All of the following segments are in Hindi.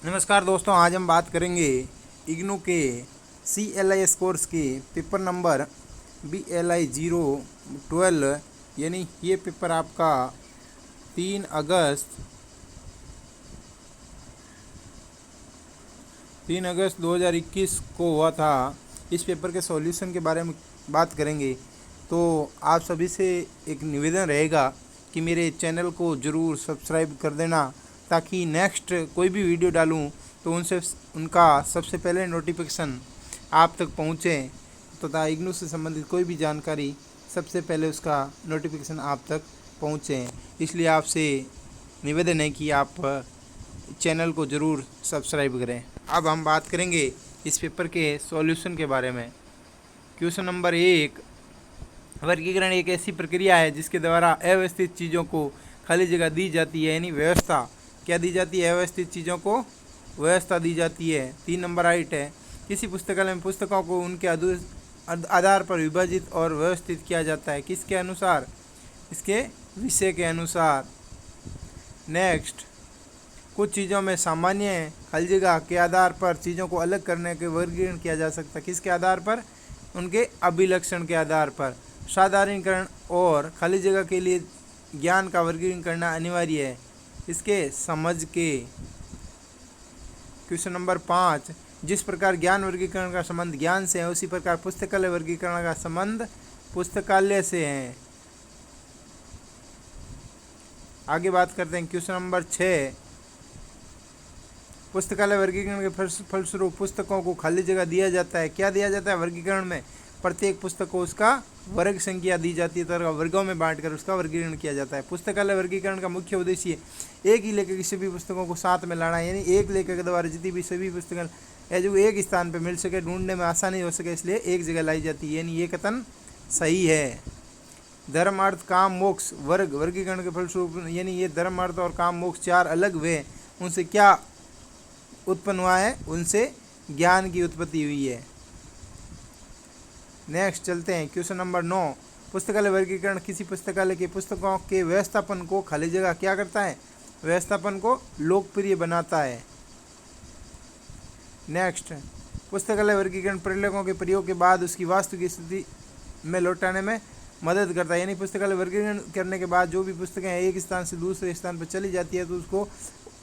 नमस्कार दोस्तों, आज हम बात करेंगे इग्नू के CLIS कोर्स के पेपर नंबर BLI-012 यानी ये पेपर आपका 3 अगस्त 2021 को हुआ था। इस पेपर के सॉल्यूशन के बारे में बात करेंगे। तो आप सभी से एक निवेदन रहेगा कि मेरे चैनल को ज़रूर सब्सक्राइब कर देना, ताकि नेक्स्ट कोई भी वीडियो डालूं तो उनका सबसे पहले नोटिफिकेशन आप तक पहुंचे, तथा इग्नू से संबंधित कोई भी जानकारी सबसे पहले उसका नोटिफिकेशन आप तक पहुंचे। इसलिए आपसे निवेदन है कि आप चैनल को ज़रूर सब्सक्राइब करें। अब हम बात करेंगे इस पेपर के सॉल्यूशन के बारे में। क्वेश्चन नंबर 1, वर्गीकरण एक ऐसी प्रक्रिया है जिसके द्वारा अव्यवस्थित चीज़ों को खाली जगह दी जाती है, यानी व्यवस्था क्या दी जाती है, अव्यवस्थित चीज़ों को व्यवस्था दी जाती है। 3 नंबर राइट है। किसी पुस्तकालय में पुस्तकों को उनके आधार पर विभाजित और व्यवस्थित किया जाता है, किसके अनुसार, इसके विषय के अनुसार। नेक्स्ट, कुछ चीज़ों में सामान्य खाली जगह के आधार पर चीज़ों को अलग करने के वर्गीकरण किया जा सकता है, किसके आधार पर, उनके अभिलक्षण के आधार पर। साधारणीकरण और खाली जगह के लिए ज्ञान का वर्गीकरण करना अनिवार्य है, इसके समझ के। क्वेश्चन नंबर 5, जिस प्रकार ज्ञान वर्गीकरण का संबंध ज्ञान से है, उसी प्रकार पुस्तकालय वर्गीकरण का संबंध पुस्तकालय से है। आगे बात करते हैं क्वेश्चन नंबर 6, पुस्तकालय वर्गीकरण के फलस्वरूप पुस्तकों को खाली जगह दिया जाता है, क्या दिया जाता है वर्गीकरण में, प्रत्येक पुस्तक को उसका वर्ग संख्या दी जाती है, तो वर्गों में बांटकर उसका वर्गीकरण किया जाता है। पुस्तकालय वर्गीकरण का मुख्य उद्देश्य एक ही लेखक की सभी पुस्तकों को साथ में लाना है, यानी एक लेखक द्वारा जितनी भी सभी पुस्तकें जो एक स्थान पर मिल सके, ढूंढने में आसानी हो सके, इसलिए एक जगह लाई जाती है, यानी ये कथन सही है। धर्म अर्थ काम मोक्ष वर्ग वर्गीकरण के फलस्वरूप, यानी ये धर्म अर्थ और काम मोक्ष 4 अलग वे, उनसे क्या उत्पन्न हुआ है, उनसे ज्ञान की उत्पत्ति हुई है। नेक्स्ट चलते हैं क्वेश्चन नंबर 9, पुस्तकालय वर्गीकरण किसी पुस्तकालय के पुस्तकों के व्यवस्थापन को खाली जगह क्या करता है, व्यवस्थापन को लोकप्रिय बनाता है। नेक्स्ट, पुस्तकालय वर्गीकरण प्रेरकों के प्रयोग के बाद उसकी वास्तविक स्थिति में लौटाने में मदद करता है, यानी पुस्तकालय वर्गीकरण करने के बाद जो भी पुस्तकें एक स्थान से दूसरे स्थान पर चली जाती है, तो उसको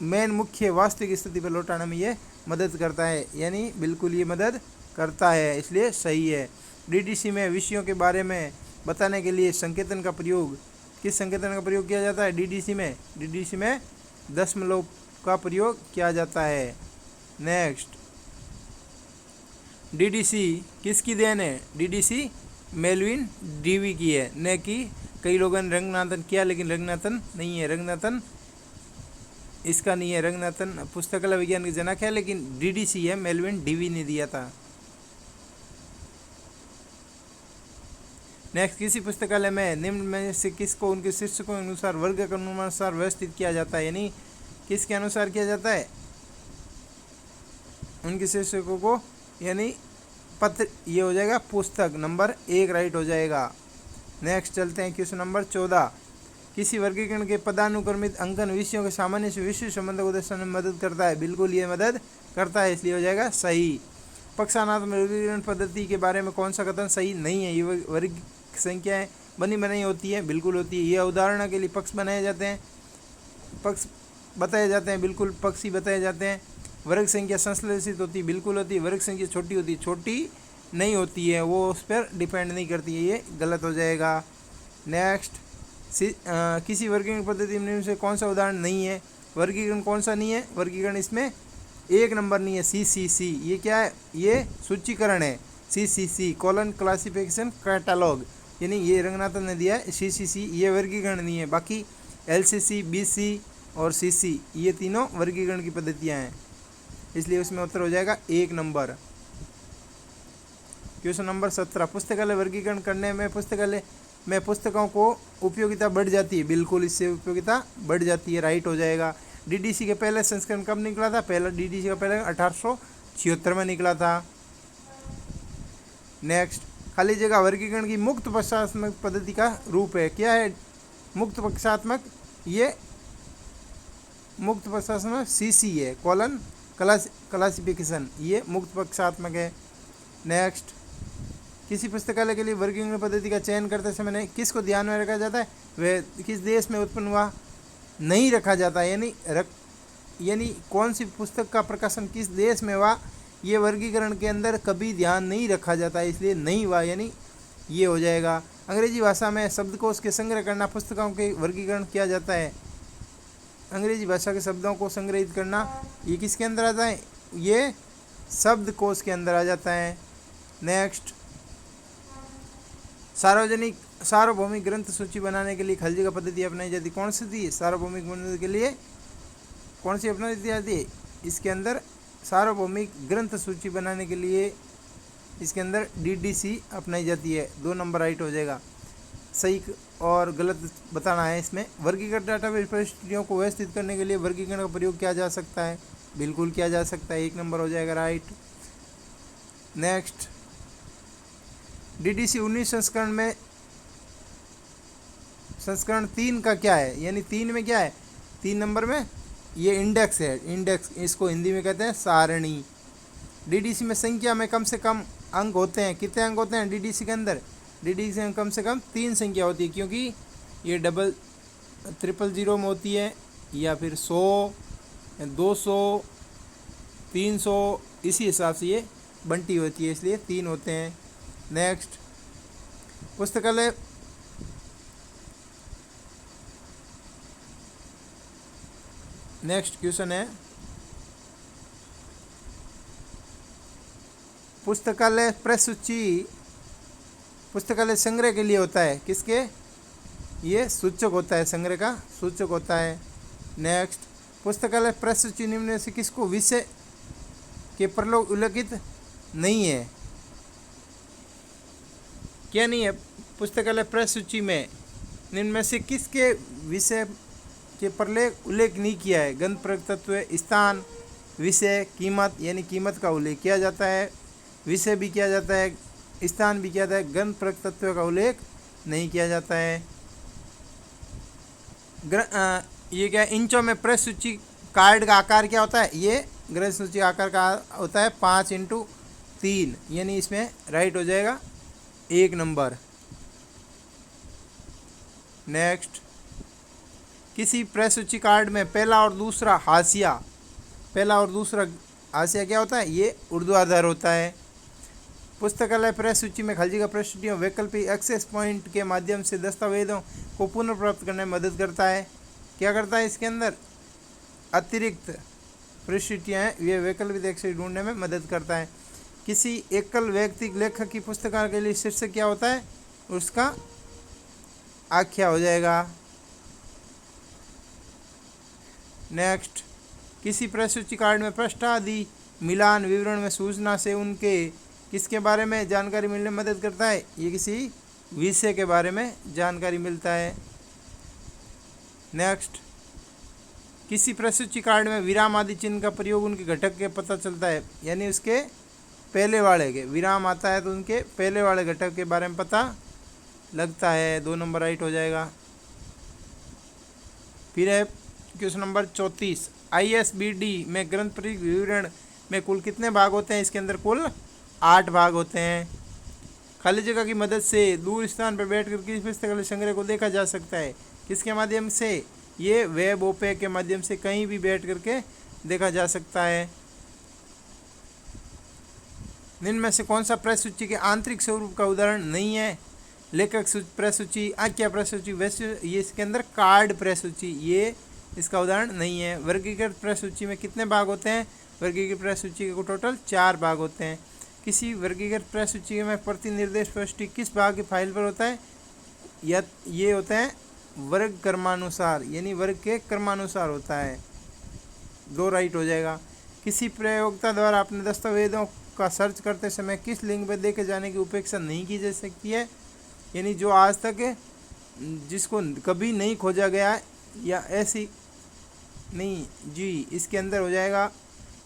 मेन मुख्य वास्तविक स्थिति पर लौटाने में ये मदद करता है, यानी बिल्कुल ये मदद करता है, इसलिए सही है। DDC में विषयों के बारे में बताने के लिए संकेतन का प्रयोग, किस संकेतन का प्रयोग किया जाता है DDC में दशमलव का प्रयोग किया जाता है। नेक्स्ट, DDC किसकी देन है, DDC मेलविन डीवी की है, न कि कई लोगों ने रंगनाथन किया, लेकिन रंगनाथन नहीं है, रंगनाथन इसका नहीं है। रंगनाथन पुस्तकालय विज्ञान के जनक है, लेकिन DDC है, मेलविन डीवी ने दिया था। नेक्स्ट, किसी पुस्तकालय में निम्न में से किसको उनके शीर्षकों के अनुसार वर्ग के अनुसार व्यवस्थित किया जाता है, यानी किसके अनुसार किया जाता है, उनके शीर्षकों को, यानी पत्र, ये हो जाएगा पुस्तक नंबर 1 राइट हो जाएगा। नेक्स्ट चलते हैं क्वेश्चन नंबर 14, किसी वर्गीकरण के पदानुक्रमित अंकन विषयों के सामान्य से विशिष्ट संबंध को दर्शाने में मदद करता है, बिल्कुल ये मदद करता है, इसलिए हो जाएगा सही। पक्षानुक्रमित वर्गीकरण पद्धति के बारे में कौन सा कथन सही नहीं है, ये वर्ग संख्याएं बनी बनाई होती है, बिल्कुल होती है। ये उदाहरण के लिए पक्ष बनाए जाते हैं, पक्ष बताए जाते हैं, बिल्कुल पक्ष ही बताए जाते हैं। वर्ग संख्या संश्लेषित होती है, बिल्कुल होती है। वर्ग संख्या छोटी होती है, छोटी नहीं होती है, वो उस पर डिपेंड नहीं करती है, ये गलत हो जाएगा। नेक्स्ट, किसी वर्गीकरण पद्धति में से कौन सा उदाहरण नहीं है, वर्गीकरण कौन सा नहीं है, वर्गीकरण इसमें 1 नंबर नहीं है, CCC, ये क्या है, ये सूचीकरण है, CCC कॉलन क्लासिफिकेशन कैटलॉग, यानी ये रंगनाथन ने दिया है CCC, ये वर्गीकरण नहीं है। बाकी LCC, BC और CC ये तीनों वर्गीकरण की पद्धतियाँ हैं, इसलिए उसमें उत्तर हो जाएगा 1 नंबर। क्वेश्चन नंबर 17, पुस्तकालय वर्गीकरण करने में पुस्तकालय में पुस्तकों को उपयोगिता बढ़ जाती है, बिल्कुल इससे उपयोगिता बढ़ जाती है, राइट हो जाएगा। DDC के पहले संस्करण कब निकला था, पहला DDC का पहले 1876 में निकला था। नेक्स्ट, खाली जगह वर्गीकरण की मुक्त पक्षात्मक पद्धति का रूप है, क्या है मुक्त पक्षात्मक, ये मुक्त पक्षात्मक CC है, कॉलन क्लासिफिकेशन, ये मुक्त पक्षात्मक है। नेक्स्ट, किसी पुस्तकालय के लिए वर्गीकरण पद्धति का चयन करते समय किसको ध्यान में रखा जाता है? वह किस देश में उत्पन्न हुआ, नहीं रखा जाता, यानी कौन सी पुस्तक का प्रकाशन किस देश में हुआ, ये वर्गीकरण के अंदर कभी ध्यान नहीं रखा जाता, इसलिए नहीं हुआ, यानी ये हो जाएगा। अंग्रेजी भाषा में शब्दकोश के संग्रह करना पुस्तकों के वर्गीकरण किया जाता है। अंग्रेजी भाषा के शब्दों को संग्रहित करना, ये किसके अंदर आता है? ये शब्दकोश के अंदर आ जाता है। नेक्स्ट, सार्वभौमिक ग्रंथ सूची बनाने के लिए खलजी का पद्धति अपनाई जाती, कौन सी थी? सार्वभौमिक बनने के लिए कौन सी अपनाई जाती है? इसके अंदर सार्वभौमिक ग्रंथ सूची बनाने के लिए इसके अंदर डीडीसी अपनाई जाती है। 2 नंबर राइट हो जाएगा। सही और गलत बताना है इसमें। वर्गीकृत डाटाबेस परिस्थितियों को व्यवस्थित करने के लिए वर्गीकरण का प्रयोग किया जा सकता है, बिल्कुल किया जा सकता है, 1 नंबर हो जाएगा राइट। नेक्स्ट, डीडीसी 19 संस्करण में संस्करण 3 का क्या है, यानी 3 में क्या है? 3 नंबर में ये इंडेक्स है, इंडेक्स, इसको हिंदी में कहते हैं सारणी। डीडीसी में संख्या में कम से कम अंक होते हैं, कितने अंक होते हैं डीडीसी के अंदर? डीडीसी में कम से कम 3 संख्या होती है, क्योंकि ये 000 में होती है, या फिर 100, 200, 300, इसी हिसाब से ये बंटी होती है, इसलिए 3 होते हैं। नेक्स्ट, पुस्तकालय नेक्स्ट क्वेश्चन है, पुस्तकालय प्रेस सूची पुस्तकालय संग्रह के लिए होता है, किसके? ये सूचक होता है, संग्रह का सूचक होता है। नेक्स्ट, पुस्तकालय प्रेस सूची निम्न में से किसको विषय के प्रलोभ उल्लिखित नहीं है? क्या नहीं है? पुस्तकालय प्रेस सूची में निम्न में से किसके विषय के प्रलेख उल्लेख नहीं किया है? गंध प्रतत्व, स्थान, विषय, कीमत, यानी कीमत का उल्लेख किया जाता है, विषय भी किया जाता है, स्थान भी किया जाता है, गंध प्रतत्व का उल्लेख नहीं किया जाता है। ये क्या, इंचों में प्रेस सूची कार्ड का आकार क्या होता है? ये ग्रंथ सूची आकार का होता है 5x3, यानी इसमें राइट हो जाएगा 1 नंबर। नेक्स्ट, किसी प्रेस सूची कार्ड में पहला और दूसरा हाशिया क्या होता है? ये ऊर्ध्वाधर होता है। पुस्तकालय प्रेस सूची में खलजी का प्रस्तुतियों वैकल्पिक एक्सेस पॉइंट के माध्यम से दस्तावेजों को पुनर्प्राप्त करने में मदद करता है। क्या करता है? इसके अंदर अतिरिक्त प्रस्तुतियाँ हैं, ये वैकल्पिक एक्सेस ढूंढने में मदद करता है। किसी एकल व्यक्ति लेखक की पुस्तक के लिए शीर्षक क्या होता है? उसका आख्या हो जाएगा। नेक्स्ट, किसी प्रेस सूची कार्ड में पृष्ठ आदि मिलान विवरण में सूचना से उनके किसके बारे में जानकारी मिलने में मदद करता है? ये किसी विषय के बारे में जानकारी मिलता है। नेक्स्ट, किसी प्रेस सूची कार्ड में विराम आदि चिन्ह का प्रयोग उनके घटक के पता चलता है, यानी उसके पहले वाले के विराम आता है तो उनके पहले वाले घटक के बारे में पता लगता है। 2 नंबर राइट हो जाएगा। फिर है क्वेश्चन नंबर 34, ISBD में ग्रंथ प्रयोग विवरण में कुल कितने भाग होते हैं? इसके अंदर कुल 8 भाग होते हैं। खाली जगह की मदद से दूर स्थान पर बैठकर किसी पुस्तकालय संग्रह को देखा जा सकता है, किसके माध्यम से? ये वेब ओपे के माध्यम से कहीं भी बैठ करके देखा जा सकता है। निम्न में से कौन सा प्रेस सूची के आंतरिक स्वरूप का उदाहरण नहीं है? लेखक प्रेस सूची, आख्या प्रेस सूची, वैसे ये इसके अंदर कार्ड प्रेस सूची, ये इसका उदाहरण नहीं है। वर्गीकृत प्रेस सूची में कितने भाग होते हैं? वर्गीकृत प्रेस सूची के टोटल 4 भाग होते हैं। किसी वर्गीकृत प्रेस सूची में प्रतिनिर्देश प्रविष्टि किस भाग की फाइल पर होता है? या ये होता है वर्ग क्रमानुसार, यानी वर्ग के क्रमानुसार होता है। 2 राइट हो जाएगा। किसी प्रयोक्ता द्वारा अपने दस्तावेजों का सर्च करते समय किस लिंक पर देखे जाने की उपेक्षा नहीं की जा सकती है? यानी जो आज तक जिसको कभी नहीं खोजा गया है या ऐसी नहीं जी, इसके अंदर हो जाएगा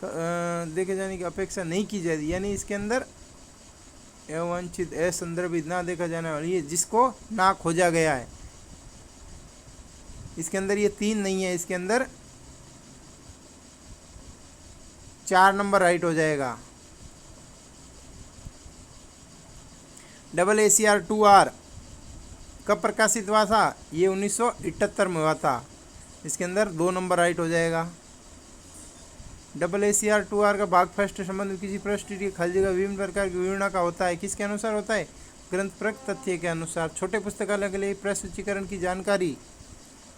देखे जाने की अपेक्षा नहीं की जाती, यानी इसके अंदर अवांछित असंदर्भित ना देखा जाने वाली, ये जिसको ना खोजा गया है। इसके अंदर ये 3 नहीं है, इसके अंदर 4 नंबर राइट हो जाएगा। AACR2R कब प्रकाशित हुआ था? ये 1978 में हुआ था। इसके अंदर 2 नंबर राइट हो जाएगा। AACR2R का भाग फर्स्ट संबंध किसी परिस्थिति की खाली जगह विभिन्न प्रकार की विवरणा का होता है। किसके अनुसार होता है? ग्रंथपरक तथ्य के अनुसार। छोटे पुस्तकालय के लिए प्रस्तुतिकरण की जानकारी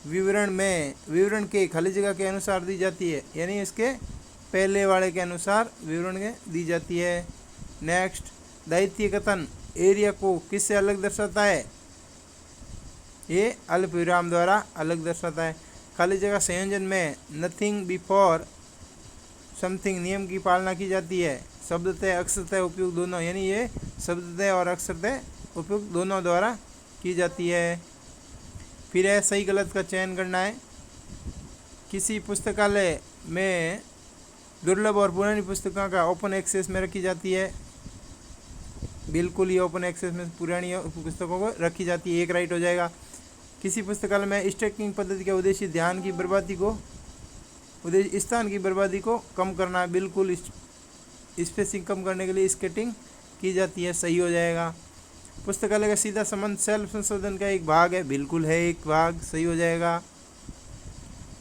विवरण के खाली जगह के अनुसार दी जाती है, यानी इसके पहले वाले के अनुसार विवरण के दी जाती है। नेक्स्ट, दायित्व कथन एरिया को किससे अलग दर्शाता है? ये अल्पविराम द्वारा अलग दर्शाता है। खाली जगह संयोजन में नथिंग बिफोर समथिंग नियम की पालना की जाती है। शब्दतः अक्षरतः उपयुक्त दोनों, यानी ये शब्दतः और अक्षरतः उपयुक्त दोनों द्वारा की जाती है। फिर है सही गलत का चयन करना है। किसी पुस्तकालय में दुर्लभ और पुरानी पुस्तकों का ओपन एक्सेस में रखी जाती है। बिल्कुल ही ओपन एक्सेस में पुरानी पुस्तकों को रखी जाती है, 1 राइट हो जाएगा। किसी पुस्तकालय में स्टैकिंग पद्धति का उद्देश्य स्थान की बर्बादी को कम करना, बिल्कुल स्पेसिंग कम करने के लिए स्केटिंग की जाती है, सही हो जाएगा। पुस्तकालय का सीधा संबंध सेल्फ संशोधन का एक भाग है, बिल्कुल है एक भाग, सही हो जाएगा।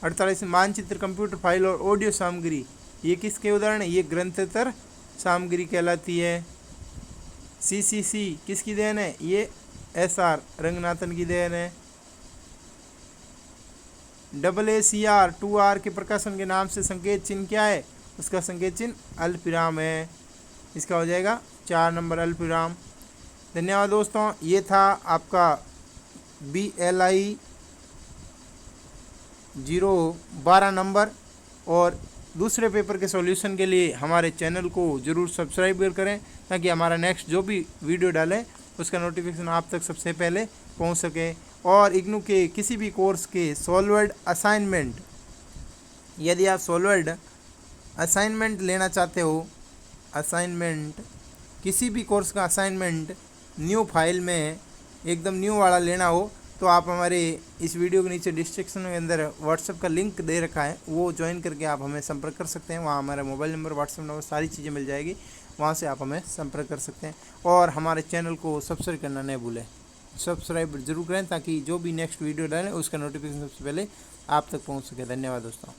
48 मानचित्र, कंप्यूटर फाइल और ऑडियो सामग्री, ये किसके उदाहरण है? ये ग्रंथेतर सामग्री कहलाती है। CCC किसकी देन है? ये SR रंगनाथन की देन है। AACR2R के प्रकाशन के नाम से संकेत चिन्ह क्या है? उसका संकेत चिन्ह अल्पविराम है। इसका हो जाएगा 4 नंबर अल्पविराम। धन्यवाद दोस्तों, ये था आपका BLI 012 नंबर। और दूसरे पेपर के सॉल्यूशन के लिए हमारे चैनल को ज़रूर सब्सक्राइब करें, ताकि हमारा नेक्स्ट जो भी वीडियो डालें उसका नोटिफिकेशन आप तक सबसे पहले पहुंच सके। और इग्नू के किसी भी कोर्स के सॉल्वर्ड असाइनमेंट, यदि आप सॉल्वर्ड असाइनमेंट लेना चाहते हो, किसी भी कोर्स का असाइनमेंट न्यू फाइल में एकदम न्यू वाला लेना हो, तो आप हमारे इस वीडियो के नीचे डिस्क्रिप्शन के अंदर व्हाट्सएप का लिंक दे रखा है, वो ज्वाइन करके आप हमें संपर्क कर सकते हैं। वहाँ हमारा मोबाइल नंबर, व्हाट्सएप नंबर, सारी चीज़ें मिल जाएगी, वहाँ से आप हमें संपर्क कर सकते हैं। और हमारे चैनल को सब्सक्राइब करना नहीं भूलें, सब्सक्राइब जरूर करें, ताकि जो भी नेक्स्ट वीडियो डालें उसका नोटिफिकेशन सबसे पहले आप तक पहुँच सके। धन्यवाद दोस्तों।